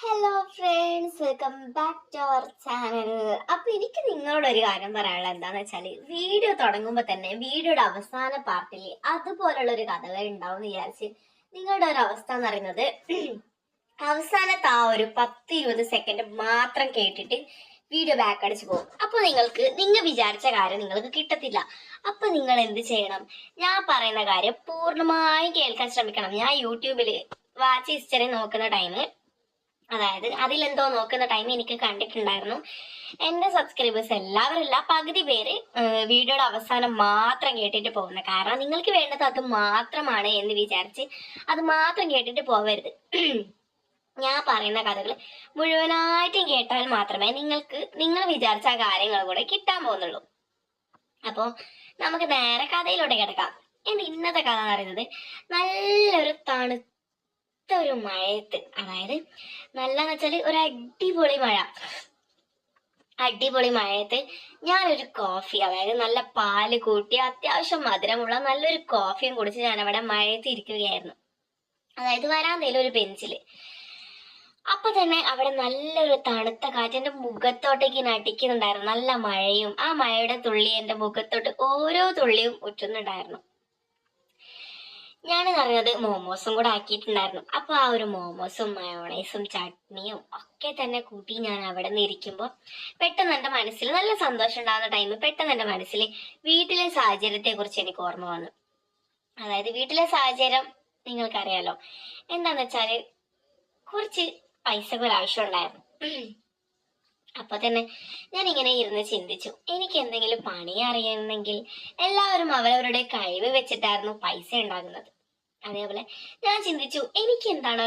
Hello friends, welcome back to our channel. അപ്പൊ എനിക്ക് നിങ്ങളോട് ഒരു കാര്യം പറയാനുള്ളത് എന്താന്ന് വെച്ചാല്, വീഡിയോ തുടങ്ങുമ്പോ തന്നെ വീഡിയോയുടെ അവസാന പാർട്ടിൽ അതുപോലുള്ള ഒരു കഥകൾ ഉണ്ടാവും എന്ന് വിചാരിച്ച് നിങ്ങളുടെ ഒരു അവസ്ഥ എന്ന് പറയുന്നത് അവസാനത്തെ ആ ഒരു 10-20 സെക്കൻഡ് മാത്രം കേട്ടിട്ട് വീഡിയോ ബാക്ക് അടിച്ചു പോകും. അപ്പൊ നിങ്ങൾ വിചാരിച്ച കാര്യം നിങ്ങൾക്ക് കിട്ടത്തില്ല. അപ്പൊ നിങ്ങൾ എന്ത് ചെയ്യണം? ഞാൻ പറയുന്ന കാര്യം പൂർണ്ണമായും കേൾക്കാൻ ശ്രമിക്കണം. ഞാൻ യൂട്യൂബിൽ വാച്ച് ഹിസ്റ്ററി നോക്കുന്ന ടൈം, അതായത് അതിലെന്തോ നോക്കുന്ന ടൈം എനിക്ക് കണ്ടിട്ടുണ്ടായിരുന്നു. എൻ്റെ സബ്സ്ക്രൈബേഴ്സ് എല്ലാവരല്ല, പകുതി പേര് വീഡിയോയുടെ അവസാനം മാത്രം കേട്ടിട്ട് പോകുന്നത്. കാരണം നിങ്ങൾക്ക് വേണ്ടത് അത് മാത്രമാണ് എന്ന് വിചാരിച്ച് അത് മാത്രം കേട്ടിട്ട് പോവരുത്. ഞാൻ പറയുന്ന കഥകൾ മുഴുവനായിട്ടും കേട്ടാൽ മാത്രമേ നിങ്ങൾ വിചാരിച്ച ആ കാര്യങ്ങൾ കൂടെ കിട്ടാൻ പോകുന്നുള്ളൂ. അപ്പോൾ നമുക്ക് നേരെ കഥയിലോട്ട് കിടക്കാം. എൻ്റെ ഇന്നത്തെ കഥ എന്ന് പറയുന്നത്, നല്ലൊരു ഒരു മഴയത്ത്, അതായത് നല്ലതെന്ന് വെച്ചാൽ ഒരു അടിപൊളി മഴയത്ത് ഞാനൊരു കോഫി, അതായത് നല്ല പാല് കൂട്ടി അത്യാവശ്യം മധുരമുള്ള നല്ലൊരു കോഫിയും കുടിച്ച് ഞാൻ അവിടെ മഴയത്ത് ഇരിക്കുകയായിരുന്നു. അതായത് വരാന്തയിൽ ഒരു ബെഞ്ചില്. അപ്പൊ തന്നെ അവിടെ നല്ലൊരു തണുത്ത കാറ്റ് എന്റെ മുഖത്തോട്ടേക്ക് അടിക്കുന്നുണ്ടായിരുന്നു. നല്ല മഴയും ആ മഴയുടെ തുള്ളി എന്റെ മുഖത്തോട്ട് ഓരോ തുള്ളിയും ഉറ്റുന്നുണ്ടായിരുന്നു. ഞാൻ അറിഞ്ഞത് മോമോസും കൂടെ ആക്കിയിട്ടുണ്ടായിരുന്നു. അപ്പൊ ആ ഒരു മോമോസും മയോണൈസും ചട്നിയും ഒക്കെ തന്നെ കൂട്ടി ഞാൻ അവിടെ നിന്ന് ഇരിക്കുമ്പോൾ പെട്ടെന്ന് എൻ്റെ മനസ്സിൽ നല്ല സന്തോഷം ഉണ്ടാകുന്ന ടൈം, പെട്ടെന്ന് എൻ്റെ മനസ്സിൽ വീട്ടിലെ സാഹചര്യത്തെ കുറിച്ച് എനിക്ക് ഓർമ്മ വന്നു. അതായത് വീട്ടിലെ സാഹചര്യം നിങ്ങൾക്കറിയാലോ. എന്താന്ന് വെച്ചാല് കുറച്ച് പൈസക്ക് ഒരു ആവശ്യം ഉണ്ടായിരുന്നു. അപ്പൊ തന്നെ ഞാൻ ഇങ്ങനെ ഇരുന്ന് ചിന്തിച്ചു, എനിക്ക് എന്തെങ്കിലും പണി അറിയുന്നെങ്കിൽ എല്ലാവരും അവരവരുടെ കഴിവ് വെച്ചിട്ടായിരുന്നു പൈസ ഉണ്ടാകുന്നത്. അതേപോലെ ഞാൻ ചിന്തിച്ചു, എനിക്ക് എന്താണോ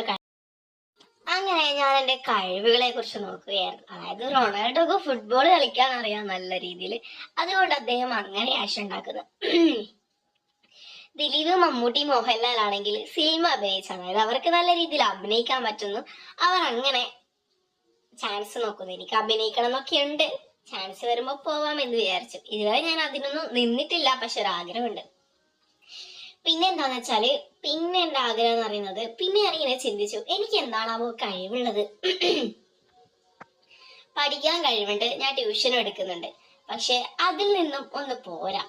അങ്ങനെ ഞാൻ എൻ്റെ കഴിവുകളെ കുറിച്ച് നോക്കുകയായിരുന്നു. അതായത് റൊണാൾഡോക്ക് ഫുട്ബോൾ കളിക്കാൻ അറിയാം നല്ല രീതിയിൽ, അതുകൊണ്ട് അദ്ദേഹം അങ്ങനെ ആശ ഉണ്ടാക്കുന്നത്. ദിലീപ്, മമ്മൂട്ടി, മോഹൻലാൽ ആണെങ്കിൽ സിനിമ അഭിനയിച്ചു, അതായത് അവർക്ക് നല്ല രീതിയിൽ അഭിനയിക്കാൻ പറ്റുന്നു. അവർ അങ്ങനെ ചാൻസ് നോക്കുന്നു. എനിക്ക് അഭിനയിക്കണം എന്നൊക്കെ ഉണ്ട്, ചാൻസ് വരുമ്പോ പോവാം എന്ന് വിചാരിച്ചു. ഇതുവരെ ഞാൻ അതിനൊന്നും നിന്നിട്ടില്ല, പക്ഷെ ഒരു ആഗ്രഹമുണ്ട്. പിന്നെ എന്താന്ന് വെച്ചാല്, പിന്നെ എന്റെ ആഗ്രഹം എന്ന് പറയുന്നത്, പിന്നെ ഞാനിങ്ങനെ ചിന്തിച്ചു, എനിക്ക് എന്താണാവോ കഴിവുള്ളത്. പഠിക്കാൻ കഴിവുണ്ട്, ഞാൻ ട്യൂഷനും എടുക്കുന്നുണ്ട്, പക്ഷെ അതിൽ നിന്നും ഒന്ന് പോരാ.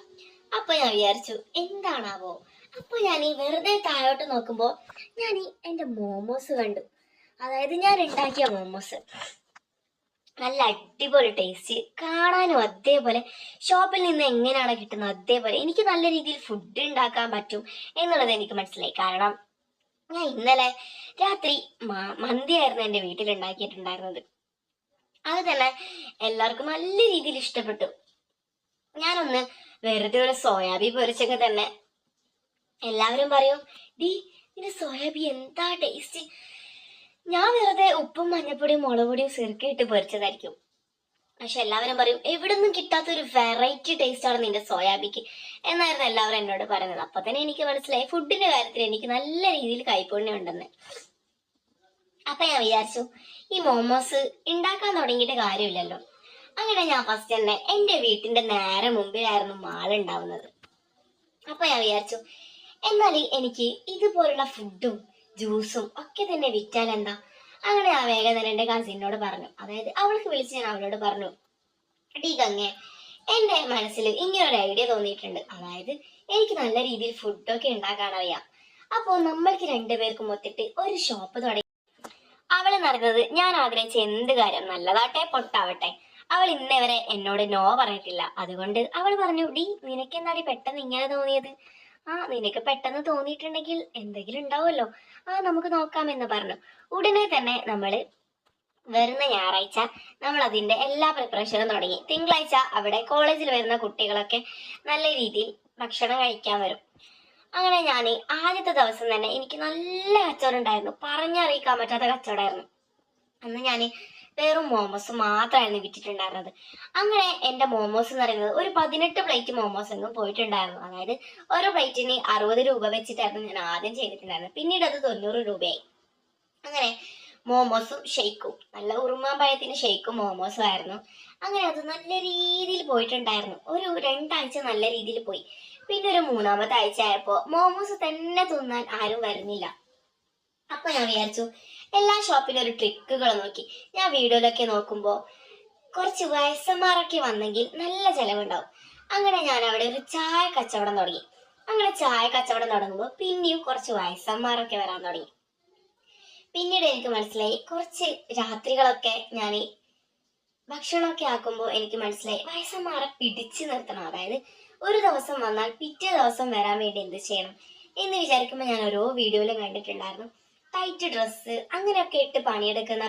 അപ്പൊ ഞാൻ വിചാരിച്ചു എന്താണാവോ. അപ്പൊ ഞാൻ ഈ വെറുതെ താഴോട്ട് നോക്കുമ്പോ ഞാൻ എന്റെ മോമോസ് കണ്ടു. അതായത് ഞാൻ ഉണ്ടാക്കിയ മോമോസ് നല്ല അടിപൊളി ടേസ്റ്റ്, കാണാനും അതേപോലെ ഷോപ്പിൽ നിന്ന് എങ്ങനെയാണ് കിട്ടുന്നത് അതേപോലെ എനിക്ക് നല്ല രീതിയിൽ ഫുഡ് ഉണ്ടാക്കാൻ പറ്റും എന്നുള്ളത് എനിക്ക് മനസ്സിലായി. കാരണം ഞാൻ ഇന്നലെ രാത്രി മന്തിയായിരുന്നു എൻ്റെ വീട്ടിൽ ഉണ്ടാക്കിയിട്ടുണ്ടായിരുന്നത്. അത് തന്നെ എല്ലാവർക്കും നല്ല രീതിയിൽ ഇഷ്ടപ്പെട്ടു. ഞാനൊന്ന് വെറുതെ ഒരു സോയാബീൻ പൊരിച്ചൊക്കെ തന്നെ എല്ലാവരും പറയും, ഡി ഇതിന്റെ സോയാബീൻ എന്താ ടേസ്റ്റ്. ഞാൻ വെറുതെ ഉപ്പും മഞ്ഞപ്പൊടിയും മുളകുപൊടിയും സിർക്കയിട്ട് പൊരിച്ചതായിരിക്കും. പക്ഷെ എല്ലാവരും പറയും, എവിടുന്നും കിട്ടാത്തൊരു വെറൈറ്റി ടേസ്റ്റ് ആണ് നിന്റെ സോയാബിക്ക് എന്നായിരുന്നു എല്ലാവരും എന്നോട് പറയുന്നത്. അപ്പൊ തന്നെ എനിക്ക് മനസ്സിലായി ഫുഡിന്റെ കാര്യത്തിൽ എനിക്ക് നല്ല രീതിയിൽ കൈപ്പുണ്യം ഉണ്ടെന്ന്. അപ്പൊ ഞാൻ വിചാരിച്ചു, ഈ മോമോസ് ഉണ്ടാക്കാൻ തുടങ്ങിയിട്ട് കാര്യമില്ലല്ലോ. അങ്ങനെ ഞാൻ ഫസ്റ്റ് തന്നെ എൻ്റെ വീട്ടിന്റെ നേരെ മുമ്പിലായിരുന്നു മാൾ ഉണ്ടാവുന്നത്. അപ്പൊ ഞാൻ വിചാരിച്ചു, എന്നാൽ എനിക്ക് ഇതുപോലുള്ള ഫുഡും ജ്യൂസും ഒക്കെ തന്നെ വിറ്റാൽ എന്താ. അങ്ങനെ ആ വേഗം തന്നെ എൻ്റെ കസിനോട് പറഞ്ഞു, അതായത് അവൾക്ക് വിളിച്ച് ഞാൻ അവളോട് പറഞ്ഞു, ഡി ഗംഗെ, എൻ്റെ മനസ്സിൽ ഇങ്ങനെ ഒരു ഐഡിയ തോന്നിയിട്ടുണ്ട്. അതായത് എനിക്ക് നല്ല രീതിയിൽ ഫുഡൊക്കെ ഉണ്ടാക്കാൻ അറിയാം. അപ്പോൾ നമ്മൾക്ക് രണ്ടുപേർക്കും ഒത്തിട്ട് ഒരു ഷോപ്പ് തുടങ്ങി. അവള് നടന്നത് ഞാൻ ആഗ്രഹിച്ച എന്ത് കാര്യം, നല്ലതാട്ടെ പൊട്ടാവട്ടെ, അവൾ ഇന്നേവരെ എന്നോട് നോ പറഞ്ഞിട്ടില്ല. അതുകൊണ്ട് അവൾ പറഞ്ഞു, ഡി നിനക്ക് എന്താടി പെട്ടെന്ന് ഇങ്ങനെ തോന്നിയത്? നിനക്ക് പെട്ടെന്ന് തോന്നിയിട്ടുണ്ടെങ്കിൽ എന്തെങ്കിലും ഉണ്ടാവുമല്ലോ, നമുക്ക് നോക്കാമെന്ന് പറഞ്ഞു. ഉടനെ തന്നെ വരുന്ന ഞായറാഴ്ച നമ്മൾ അതിന്റെ എല്ലാ പ്രിപ്പറേഷനും തുടങ്ങി. തിങ്കളാഴ്ച അവിടെ കോളേജിൽ വരുന്ന കുട്ടികളൊക്കെ നല്ല രീതിയിൽ ഭക്ഷണം കഴിക്കാൻ വരും. അങ്ങനെ ഞാൻ ആദ്യത്തെ ദിവസം തന്നെ എനിക്ക് നല്ല കച്ചവടം ഉണ്ടായിരുന്നു, പറഞ്ഞറിയിക്കാൻ പറ്റാത്ത കച്ചവടമായിരുന്നു. അന്ന് ഞാൻ വെറും മോമോസ് മാത്രമായിരുന്നു വിറ്റിട്ടുണ്ടായിരുന്നത്. അങ്ങനെ എൻ്റെ മോമോസ് എന്ന് പറയുന്നത് ഒരു 18 പ്ലേറ്റ് മോമോസ് എങ്ങും പോയിട്ടുണ്ടായിരുന്നു. അതായത് ഓരോ പ്ലേറ്റിന് 60 രൂപ വെച്ചിട്ടായിരുന്നു ഞാൻ ആദ്യം ചെയ്തിട്ടുണ്ടായിരുന്നത്. പിന്നീട് അത് 90 രൂപയായി. അങ്ങനെ മോമോസും ഷെയ്ക്കും, നല്ല ഉറുമാമ്പഴത്തിന് ഷെയ്ക്കും മോമോസും ആയിരുന്നു. അങ്ങനെ അത് നല്ല രീതിയിൽ പോയിട്ടുണ്ടായിരുന്നു. ഒരു 2 ആഴ്ച നല്ല രീതിയിൽ പോയി. പിന്നെ ഒരു 3-ാമത്തെ ആഴ്ച ആയപ്പോ മോമോസ് തന്നെ തിന്നാൻ ആരും വരുന്നില്ല. അപ്പൊ ഞാൻ വിചാരിച്ചു, എല്ലാ ഷോപ്പിലും ഒരു ട്രിക്കുകൾ നോക്കി. ഞാൻ വീഡിയോയിലൊക്കെ നോക്കുമ്പോൾ കുറച്ച് വയസ്സന്മാരൊക്കെ വന്നെങ്കിൽ നല്ല ചെലവുണ്ടാവും. അങ്ങനെ ഞാൻ അവിടെ ഒരു ചായ കച്ചവടം തുടങ്ങി. അങ്ങനെ ചായ കച്ചവടം തുടങ്ങുമ്പോൾ പിന്നെയും കുറച്ച് വയസ്സന്മാരൊക്കെ വരാൻ തുടങ്ങി. പിന്നീട് എനിക്ക് മനസ്സിലായി, കുറച്ച് രാത്രികളൊക്കെ ഞാൻ ഭക്ഷണമൊക്കെ ആക്കുമ്പോൾ എനിക്ക് മനസ്സിലായി വയസ്സന്മാരെ പിടിച്ചു നിർത്തണം. അതായത് ഒരു ദിവസം വന്നാൽ പിറ്റേ ദിവസം വരാൻ വേണ്ടി എന്ത് ചെയ്യണം എന്ന് വിചാരിക്കുമ്പോൾ ഞാൻ ഓരോ വീഡിയോയിലും കണ്ടിട്ടുണ്ടായിരുന്നു. ടൈറ്റ് ഡ്രസ്സ് അങ്ങനെയൊക്കെ ഇട്ട് പണിയെടുക്കുന്ന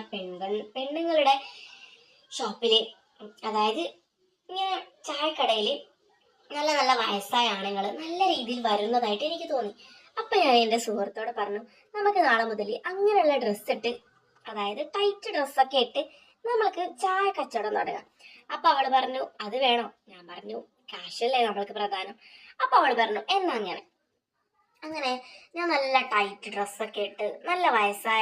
പെണ്ണുങ്ങളുടെ ഷോപ്പില്, അതായത് ഇങ്ങനെ ചായക്കടയിൽ നല്ല നല്ല വയസ്സായ ആണുങ്ങൾ നല്ല രീതിയിൽ വരുന്നതായിട്ട് എനിക്ക് തോന്നി. അപ്പൊ ഞാൻ എൻ്റെ സുഹൃത്തോട് പറഞ്ഞു, നമുക്ക് നാളെ മുതൽ അങ്ങനെയുള്ള ഡ്രസ്സ് ഇട്ട്, അതായത് ടൈറ്റ് ഡ്രസ്സൊക്കെ ഇട്ട് നമ്മൾക്ക് ചായ കച്ചവടം തുടങ്ങാം. അപ്പൊ അവള് പറഞ്ഞു അത് വേണോ? ഞാൻ പറഞ്ഞു കാശല്ലേ നമ്മൾക്ക് പ്രധാനം. അപ്പൊ അവള് പറഞ്ഞു എന്നാ അങ്ങനെ ഞാൻ നല്ല ടൈറ്റ് ഡ്രസ്സൊക്കെ ഇട്ട് നല്ല വയസ്സായ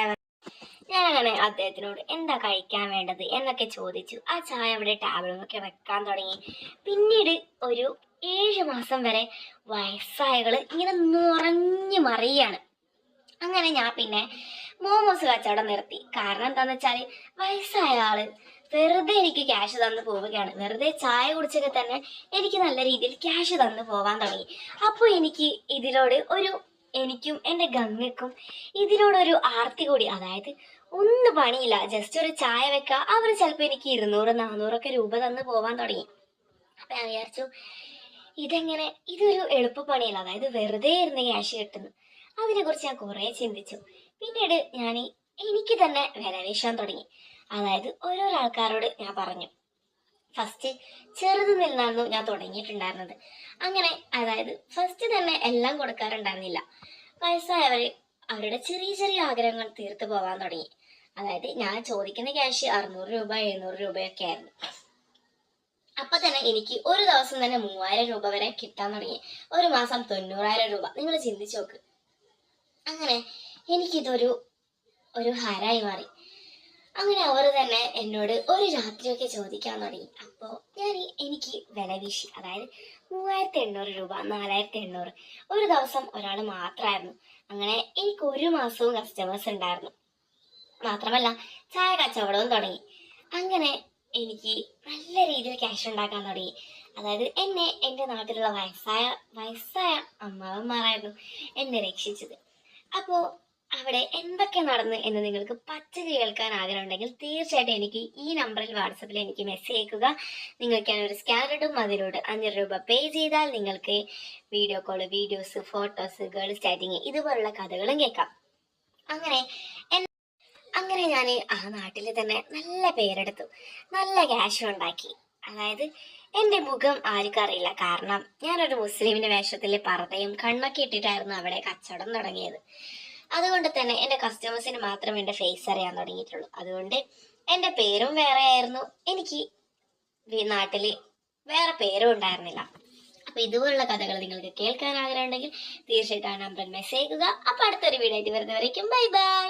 ഞാനങ്ങനെ അദ്ദേഹത്തിനോട് എന്താ കഴിക്കാൻ വേണ്ടത് എന്നൊക്കെ ചോദിച്ചു. ആ ചായ അവിടെ ടേബിളിലൊക്കെ വെക്കാൻ തുടങ്ങി. പിന്നീട് ഒരു 7 മാസം വരെ വയസ്സായകള് ഇങ്ങനെ നിറഞ്ഞു മറിയാണ്. അങ്ങനെ ഞാൻ പിന്നെ മോമോസ് കച്ചവടം നിർത്തി. കാരണം എന്താന്ന് വെച്ചാല് വയസ്സായ ആള് വെറുതെ എനിക്ക് ക്യാഷ് തന്നു പോവുകയാണ്. വെറുതെ ചായ കുടിച്ചൊക്കെ തന്നെ എനിക്ക് നല്ല രീതിയിൽ ക്യാഷ് തന്നു പോവാൻ തുടങ്ങി. അപ്പോൾ എനിക്ക് ഇതിനോട് എനിക്കും എൻ്റെ ഗംഗയ്ക്കും ഇതിനോടൊരു ആർത്തി കൂടി. അതായത് ഒന്നും പണിയില്ല, ജസ്റ്റ് ഒരു ചായ വെക്കുക, അവർ ചിലപ്പോൾ എനിക്ക് 200-400 രൂപ തന്ന് പോവാൻ തുടങ്ങി. അപ്പൊ ഞാൻ വിചാരിച്ചു ഇതൊരു എളുപ്പപ്പണിയല്ല, അതായത് വെറുതെ ഇരുന്ന് ക്യാഷ് കിട്ടുന്നു. അതിനെക്കുറിച്ച് ഞാൻ കുറേ ചിന്തിച്ചു. പിന്നീട് എനിക്ക് തന്നെ വില വീശാൻ തുടങ്ങി. അതായത് ഓരോരോ ആൾക്കാരോട് ഞാൻ പറഞ്ഞു. ഫസ്റ്റ് ചെറുത് നിന്നായിരുന്നു ഞാൻ തുടങ്ങിയിട്ടുണ്ടായിരുന്നത്. അങ്ങനെ അതായത് ഫസ്റ്റ് തന്നെ എല്ലാം കൊടുക്കാറുണ്ടായിരുന്നില്ല. വയസ്സായവര് അവരുടെ ചെറിയ ചെറിയ ആഗ്രഹങ്ങൾ തീർത്തു പോകാൻ തുടങ്ങി. അതായത് ഞാൻ ചോദിക്കുന്ന ക്യാഷ് 600 രൂപ 700 രൂപയൊക്കെ ആയിരുന്നു. അപ്പൊ തന്നെ എനിക്ക് ഒരു ദിവസം തന്നെ 3000 രൂപ വരെ കിട്ടാൻ തുടങ്ങി. ഒരു മാസം 90000 രൂപ. നിങ്ങൾ ചിന്തിച്ചു നോക്ക്. അങ്ങനെ എനിക്കിതൊരു ഹരായി മാറി. അങ്ങനെ അവർ തന്നെ എന്നോട് ഒരു രാത്രിയൊക്കെ ചോദിക്കാൻ തുടങ്ങി. അപ്പോൾ എനിക്ക് വില വീശി. അതായത് 3800 രൂപ 4800 ഒരു ദിവസം ഒരാൾ മാത്രമായിരുന്നു. അങ്ങനെ എനിക്ക് ഒരു മാസവും കസ്റ്റമേഴ്സ് ഉണ്ടായിരുന്നു. മാത്രമല്ല ചായ കച്ചവടവും തുടങ്ങി. അങ്ങനെ എനിക്ക് നല്ല രീതിയിൽ ക്യാഷ് ഉണ്ടാക്കാൻ തുടങ്ങി. അതായത് എൻ്റെ നാട്ടിലുള്ള വയസ്സായ അമ്മാവന്മാരായിരുന്നു എന്നെ രക്ഷിച്ചത്. അപ്പോൾ അവിടെ എന്തൊക്കെ നടന്നു എന്ന് നിങ്ങൾക്ക് പച്ചക്ക് കേൾക്കാൻ ആഗ്രഹമുണ്ടെങ്കിൽ തീർച്ചയായിട്ടും എനിക്ക് ഈ നമ്പറിൽ വാട്സപ്പിൽ എനിക്ക് മെസ്സേജ് അയക്കുക. നിങ്ങൾക്ക് ഞാനൊരു സ്കാനർ ഇടും. അതിലൂടെ 500 രൂപ പേ ചെയ്താൽ നിങ്ങൾക്ക് video call, videos, photos, girls chatting ഇതുപോലുള്ള കഥകളും കേൾക്കാം. അങ്ങനെ ഞാൻ ആ നാട്ടിൽ തന്നെ നല്ല പേരെടുത്തു, നല്ല ക്യാഷും ഉണ്ടാക്കി. അതായത് എൻ്റെ മുഖം ആർക്കും അറിയില്ല. കാരണം ഞാനൊരു മുസ്ലിമിന്റെ വേഷത്തിൽ പർദ്ദയും കണ്ണൊക്കെ ഇട്ടിട്ടായിരുന്നു അവിടെ കച്ചവടം തുടങ്ങിയത്. അതുകൊണ്ട് തന്നെ എൻ്റെ കസ്റ്റമേഴ്സിന് മാത്രം എൻ്റെ ഫേസ് അറിയാൻ തുടങ്ങിയിട്ടുള്ളൂ. അതുകൊണ്ട് എൻ്റെ പേരും വേറെ ആയിരുന്നു, എനിക്ക് നാട്ടിൽ വേറെ പേരും ഉണ്ടായിരുന്നില്ല. അപ്പൊ ഇതുപോലുള്ള കഥകൾ നിങ്ങൾക്ക് കേൾക്കാൻ ആഗ്രഹമുണ്ടെങ്കിൽ തീർച്ചയായിട്ടും ആ നമ്പറിൽ മെസ്സേജ് ചെയ്യുക. അപ്പൊ അടുത്തൊരു വീഡിയോ ആയിട്ട് വരുന്നവരേക്കും ബൈ ബൈ.